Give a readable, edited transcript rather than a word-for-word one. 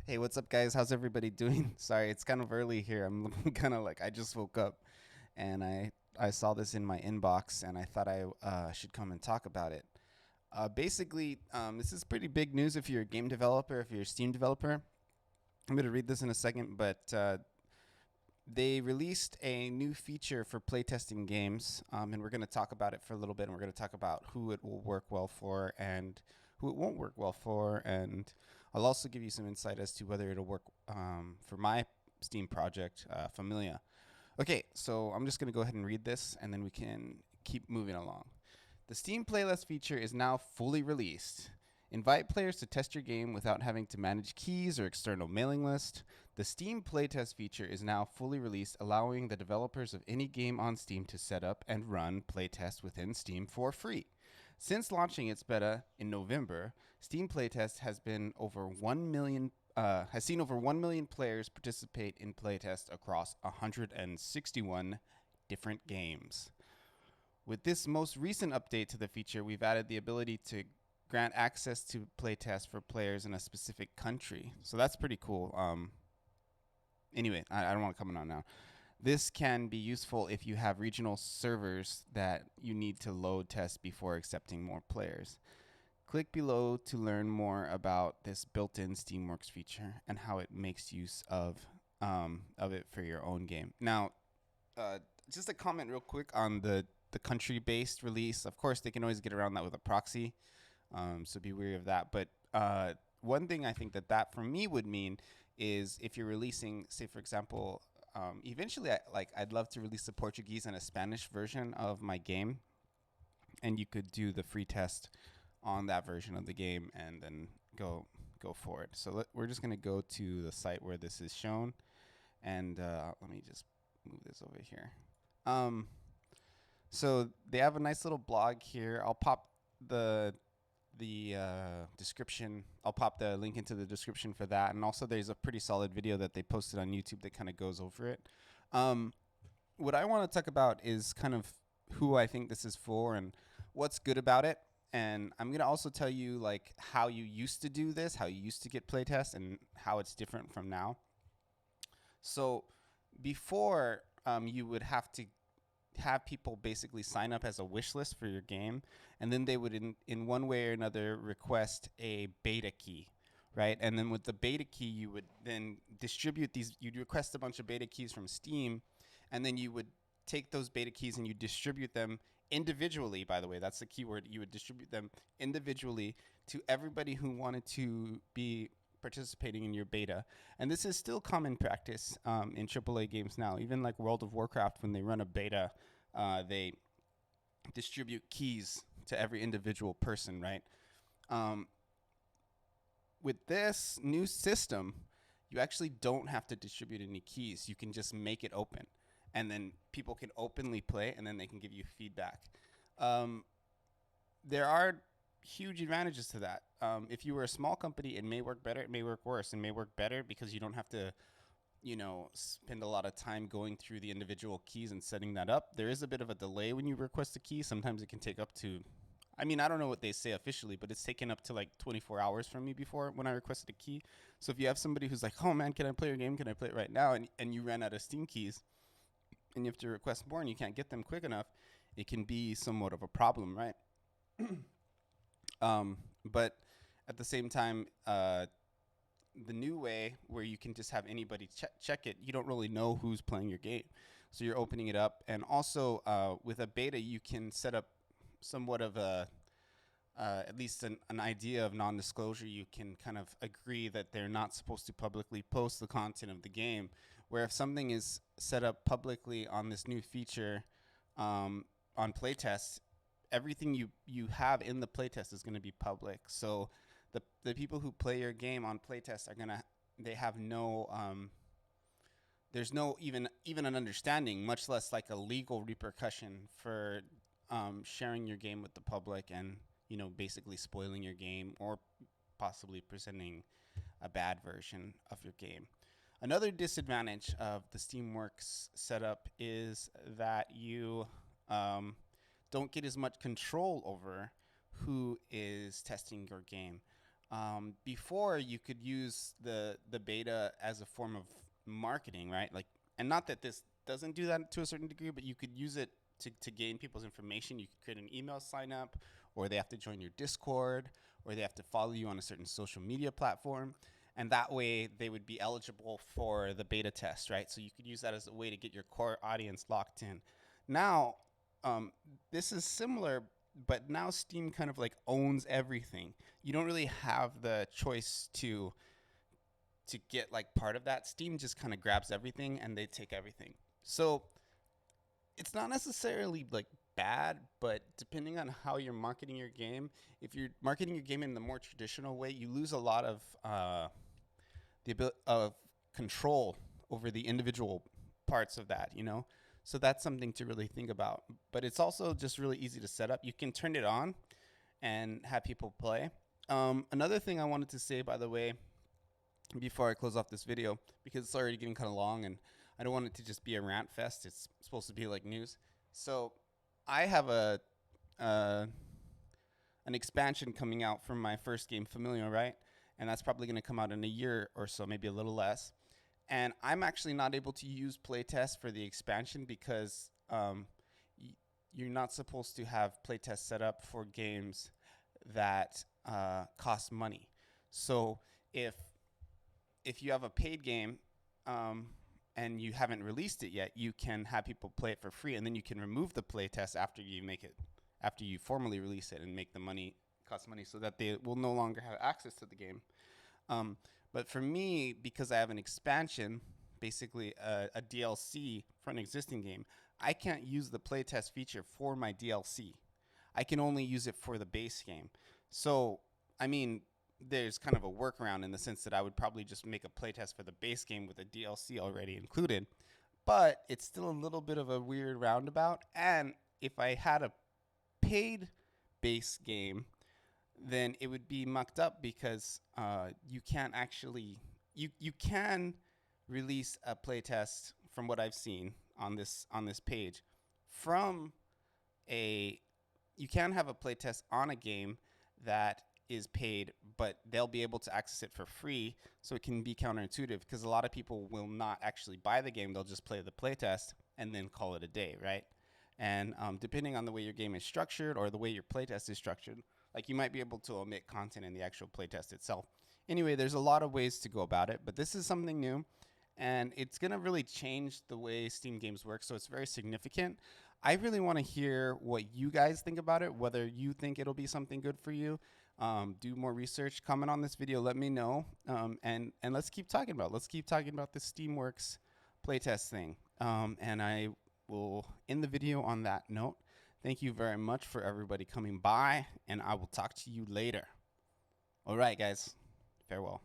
Hey, what's up, guys? How's everybody doing? Sorry, it's kind of early here. I'm kind of like I just woke up, and I saw this in my inbox, and I thought I should come and talk about it. Basically, this is pretty big news if you're a game developer, if you're a Steam developer. I'm gonna read this in a second, but they released a new feature for playtesting games, and we're gonna talk about it for a little bit, and we're gonna talk about who it will work well for and who it won't work well for, and I'll also give you some insight as to whether it'll work for my Steam project, Familia. Okay, so I'm just going to go ahead and read this, and then we can keep moving along. The Steam Playlist feature is now fully released. Invite players to test your game without having to manage keys or external mailing list. The Steam Playtest feature is now fully released, allowing the developers of any game on Steam to set up and run playtests within Steam for free. Since launching its beta in November, Steam Playtest has been over 1 million has seen over 1 million players participate in playtests across 161 different games. With this most recent update to the feature, we've added the ability to grant access to playtests for players in a specific country. So that's pretty cool. Anyway, I don't want to comment on now. This can be useful if you have regional servers that you need to load tests before accepting more players. Click below to learn more about this built-in Steamworks feature and how it makes use of it for your own game. Now, just a comment real quick on the country-based release. Of course, they can always get around that with a proxy, so be wary of that. But one thing I think that for me would mean is if you're releasing, say, for example, eventually, I'd love to release a Portuguese and a Spanish version of my game, and you could do the free test on that version of the game and then go for it. So we're just gonna go to the site where this is shown, and let me just move this over here. So they have a nice little blog here. I'll pop the description. I'll pop the link into the description for that, and also there's a pretty solid video that they posted on YouTube that kind of goes over it. What I want to talk about is kind of who I think this is for and what's good about it. And I'm gonna also tell you like how you used to do this, how you used to get playtests, and how it's different from now. So before, you would have to have people basically sign up as a wish list for your game, and then they would in one way or another request a beta key, right? And then with the beta key, you would then distribute these. You'd request a bunch of beta keys from Steam, and then you would take those beta keys and you distribute them individually. By the way, that's the keyword. You would distribute them individually to everybody who wanted to be participating in your beta. And this is still common practice in AAA games now. Even like World of Warcraft, when they run a beta, they distribute keys to every individual person, right? With this new system, you actually don't have to distribute any keys. You can just make it open, and then people can openly play, and then they can give you feedback. There are huge advantages to that. If you were a small company, it may work better. It may work worse. It may work better because you don't have to, spend a lot of time going through the individual keys and setting that up. There is a bit of a delay when you request a key. Sometimes it can take up to, I don't know what they say officially, but it's taken up to like 24 hours from me before when I requested a key. So if you have somebody who's like, oh man, can I play your game? Can I play it right now? And you ran out of Steam keys and you have to request more and you can't get them quick enough, it can be somewhat of a problem, right? But at the same time, the new way where you can just have anybody check it, you don't really know who's playing your game. So you're opening it up. And also with a beta, you can set up somewhat of a, at least an idea of non-disclosure. You can kind of agree that they're not supposed to publicly post the content of the game, where if something is set up publicly on this new feature on playtest, everything you have in the playtest is going to be public. So the people who play your game on playtest they have no, there's no even an understanding, much less like a legal repercussion for sharing your game with the public and basically spoiling your game or possibly presenting a bad version of your game. Another disadvantage of the Steamworks setup is that you don't get as much control over who is testing your game. Before you could use the beta as a form of marketing, right? Like, and not that this doesn't do that to a certain degree, but you could use it to gain people's information. You could create an email sign up, or they have to join your Discord, or they have to follow you on a certain social media platform. And that way they would be eligible for the beta test, right? So you could use that as a way to get your core audience locked in. Now, um, this is similar, but now Steam kind of like owns everything. You don't really have the choice to get like part of that. Steam just kind of grabs everything and they take everything. So it's not necessarily like bad, but depending on how you're marketing your game, if you're marketing your game in the more traditional way, you lose a lot of the ability of control over the individual parts of that, you know? So that's something to really think about. But it's also just really easy to set up. You can turn it on and have people play. Another thing I wanted to say, by the way, before I close off this video, because it's already getting kind of long and I don't want it to just be a rant fest. It's supposed to be like news. So I have an expansion coming out from my first game, Familia, right? And that's probably going to come out in a year or so, maybe a little less. And I'm actually not able to use Playtest for the expansion because you're not supposed to have Playtest set up for games that cost money. So if you have a paid game and you haven't released it yet, you can have people play it for free, and then you can remove the playtest after you formally release it and make the money cost money, so that they will no longer have access to the game. But for me, because I have an expansion, basically a DLC for an existing game, I can't use the playtest feature for my DLC. I can only use it for the base game. So, I mean, there's kind of a workaround in the sense that I would probably just make a playtest for the base game with a DLC already included, but it's still a little bit of a weird roundabout. And if I had a paid base game, then it would be mucked up because you can't actually you can release a playtest from what I've seen on this page from a you can have a playtest on a game that is paid, but they'll be able to access it for free, so it can be counterintuitive because a lot of people will not actually buy the game. They'll just play the playtest and then call it a day, right? And depending on the way your game is structured or the way your playtest is structured, like you might be able to omit content in the actual playtest itself. Anyway, there's a lot of ways to go about it, but this is something new, and it's going to really change the way Steam games work, so it's very significant. I really want to hear what you guys think about it, whether you think it'll be something good for you. Do more research, comment on this video, let me know, and let's keep talking about this Steamworks playtest thing. And I will end the video on that note. Thank you very much for everybody coming by, and I will talk to you later. All right, guys, farewell.